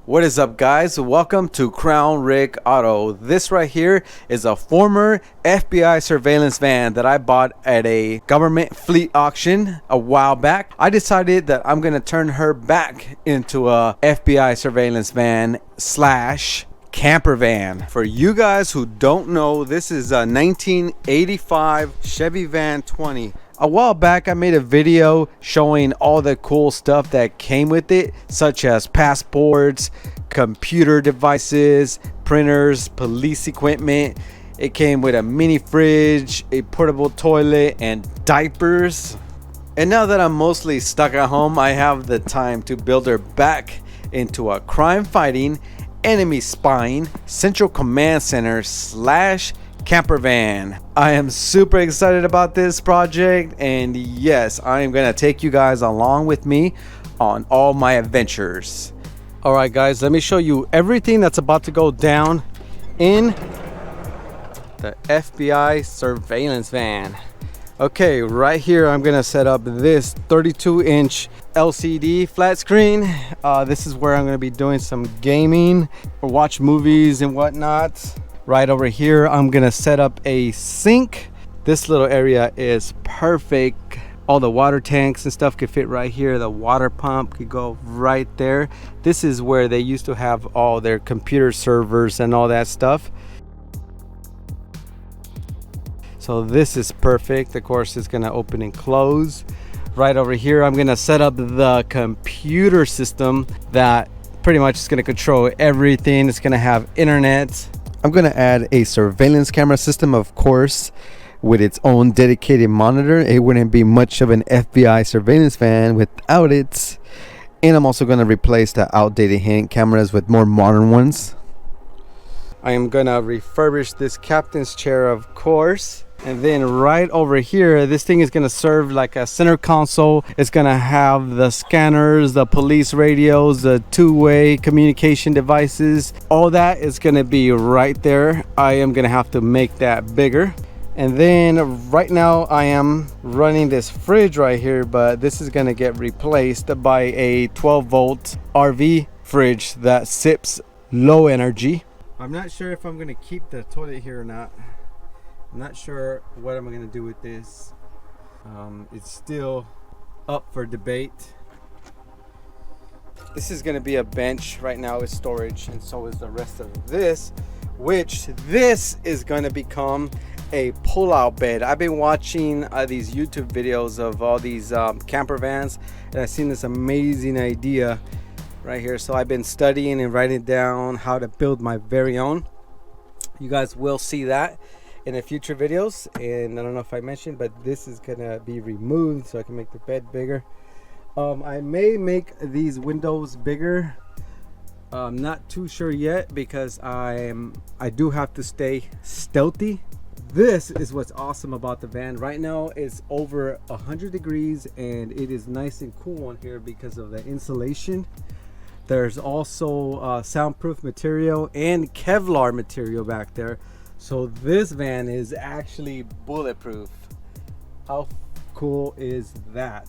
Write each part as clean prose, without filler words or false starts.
What is up, guys? Welcome to Crown Rig Auto. This right here is a former FBI surveillance van that I bought at a government fleet auction a while back. I decided that I'm gonna turn her back into a FBI surveillance van slash camper van. For you guys who don't know, this is a 1985 Chevy Van 20. A while back I made a video showing all the cool stuff that came with it, such as passports, computer devices, printers, police equipment. It came with a mini fridge, a portable toilet, and diapers. And now that I'm mostly stuck at home, I have the time to build her back into a crime fighting, enemy spying, central command center slash camper van. I am super excited about this project, and yes, I am gonna take you guys along with me on all my adventures. All right, guys, let me show you everything that's about to go down in the FBI surveillance van. Okay, right here I'm gonna set up this 32-inch LCD flat screen. This is where I'm gonna be doing some gaming or watch movies and whatnot. Right over here I'm gonna set up a sink. This little area is perfect. All the water tanks and stuff could fit right here. The water pump could go right there. This is where they used to have all their computer servers and all that stuff. So this is perfect. Of course, it's gonna open and close. Right over here I'm gonna set up the computer system that pretty much is gonna control everything. It's gonna have internet. I'm gonna add a surveillance camera system, of course, with its own dedicated monitor. It wouldn't be much of an FBI surveillance van without it. And I'm also gonna replace the outdated hand cameras with more modern ones. I am gonna refurbish this captain's chair, of course. And then right over here, this thing is gonna serve like a center console. It's gonna have the scanners, the police radios, the two-way communication devices. All that is gonna be right there. I am gonna have to make that bigger. And then right now I am running this fridge right here, but this is gonna get replaced by a 12-volt RV fridge that sips low energy. I'm not sure if I'm gonna keep the toilet here or not. I'm not sure what I'm gonna do with this. It's still up for debate. This is gonna be a bench. Right now it's storage, and so is the rest of this, which this is gonna become a pull-out bed. I've been watching these YouTube videos of all these camper vans, and I've seen this amazing idea right here. So I've been studying and writing down how to build my very own. You guys will see that in the future videos. And I don't know if I mentioned, but this is gonna be removed so I can make the bed bigger. I may make these windows bigger. I'm not too sure yet because I do have to stay stealthy. This is what's awesome about the van. Right now it's over 100 degrees and it is nice and cool in here because of the insulation. There's also soundproof material and Kevlar material back there. So this van is actually bulletproof. How cool is that?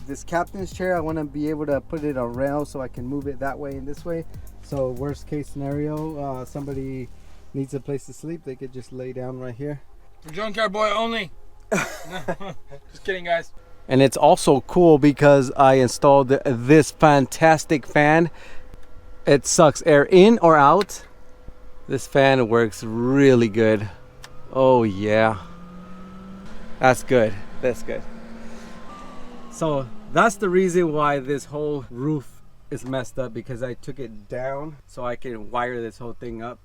This captain's chair, I want to be able to put it on rails so I can move it that way and this way. So worst case scenario, somebody needs a place to sleep, they could just lay down right here. For junkyard boy only. Just kidding, guys. And it's also cool because I installed this fantastic fan. It sucks air in or out. This fan works really good. Oh yeah, that's good. That's good. So that's the reason why this whole roof is messed up, because I took it down so I can wire this whole thing up.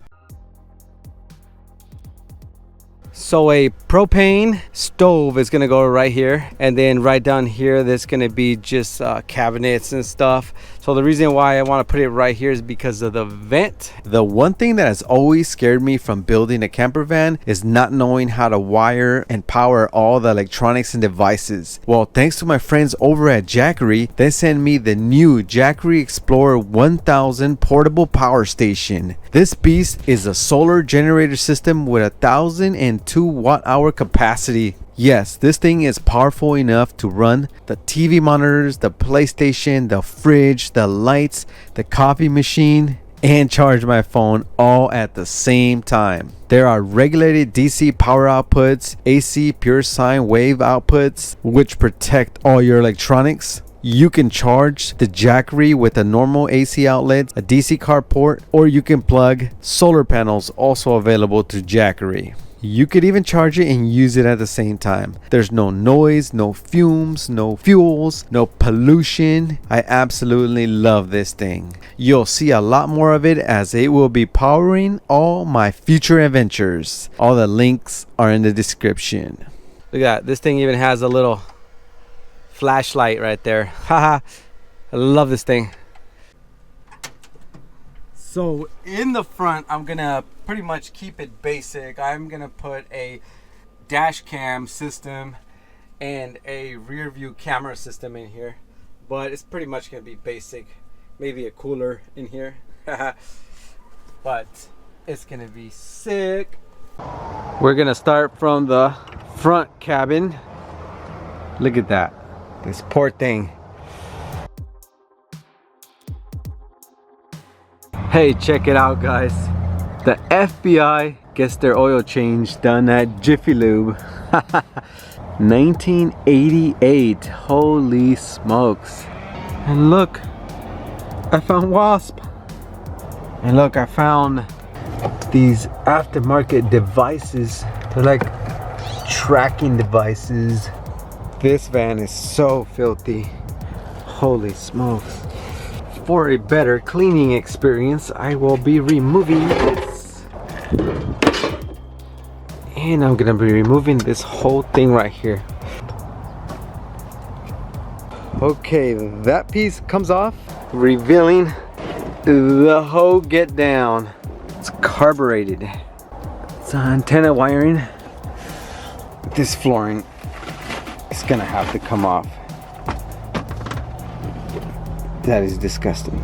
So a propane stove is gonna go right here, and then right down here there's gonna be just cabinets and stuff. So the reason why I want to put it right here is because of the vent. The one thing that has always scared me from building a camper van is not knowing how to wire and power all the electronics and devices. Well, thanks to my friends over at Jackery, they sent me the new Jackery Explorer 1000 portable power station. This beast is a solar generator system with 1,002 watt-hour capacity. Yes, this thing is powerful enough to run the TV monitors, the PlayStation, the fridge, the lights, the coffee machine, and charge my phone all at the same time. There are regulated DC power outputs, AC pure sine wave outputs, which protect all your electronics. You can charge the Jackery with a normal AC outlet, a DC car port, or you can plug solar panels, also available to Jackery. You could even charge it and use it at the same time. There's no noise, no fumes, no fuels, no pollution. I absolutely love this thing. You'll see a lot more of it as it will be powering all my future adventures. All the links are in the description. Look at that. This thing even has a little flashlight right there. Haha. I love this thing. So in the front, I'm gonna pretty much keep it basic. I'm gonna put a dash cam system and a rear view camera system in here, but it's pretty much gonna be basic. Maybe a cooler in here, but it's gonna be sick. We're gonna start from the front cabin. Look at that, this poor thing. Hey, check it out, guys. The FBI gets their oil change done at Jiffy Lube. 1988. Holy smokes. And look, I found Wasp. And look, I found these aftermarket devices. They're like tracking devices. This van is so filthy. Holy smokes. For a better cleaning experience, I will be removing this. And I'm gonna be removing this whole thing right here. Okay, that piece comes off, revealing the whole get down. It's carbureted. It's antenna wiring. This flooring is gonna have to come off. That is disgusting.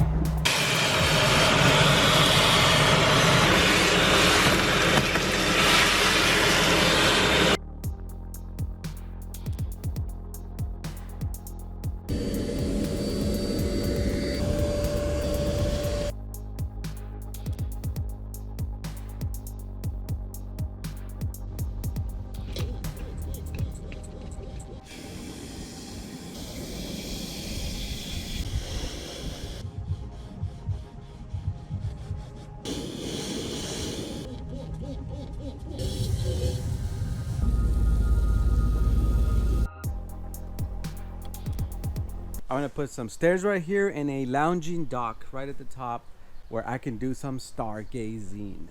I'm gonna put some stairs right here and a lounging dock right at the top where I can do some stargazing.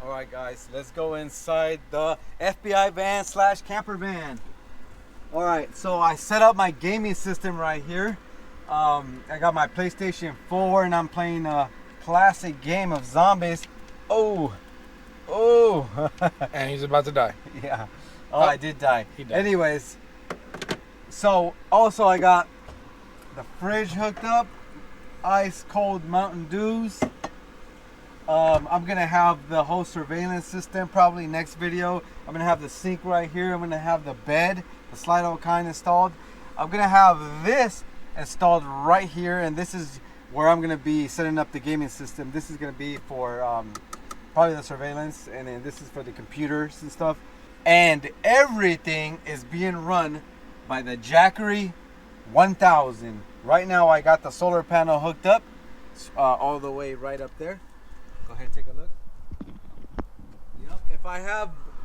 All right, guys, let's go inside the FBI van slash camper van. All right, so I set up my gaming system right here. I got my PlayStation 4 and I'm playing a classic game of zombies. Oh. And he's about to die. Yeah. Oh, I did die. He died. Anyways, so also I got the fridge hooked up, ice cold Mountain Dews. I'm gonna have the whole surveillance system probably next video. I'm gonna have the sink right here. I'm gonna have the bed, the slide-out kind installed. I'm gonna have this installed right here, and this is where I'm gonna be setting up the gaming system. This is gonna be for probably the surveillance, and then this is for the computers and stuff. And everything is being run by the Jackery 1000. Right now I got the solar panel hooked up all the way right up there. Go ahead and take a look. Yep.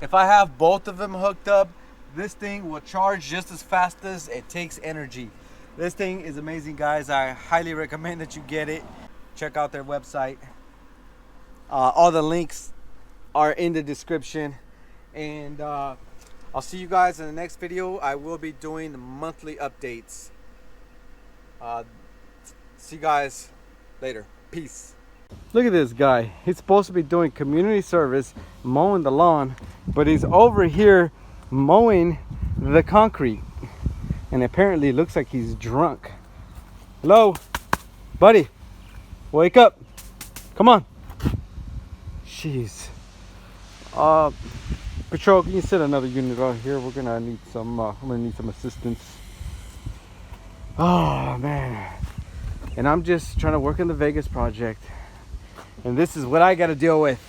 If I have both of them hooked up, this thing will charge just as fast as it takes energy. This thing is amazing, guys. I highly recommend that you get it. Check out their website. All the links are in the description, and I'll see you guys in the next video. I will be doing monthly updates. See you guys later. Peace. Look at this guy. He's supposed to be doing community service, mowing the lawn, but he's over here mowing the concrete. And apparently it looks like he's drunk. Hello? Buddy, wake up. Come on. Jeez. Patrol, can you set another unit out here? We're gonna need some. I'm gonna need some assistance. Oh man! And I'm just trying to work on the Vegas project, and this is what I got to deal with.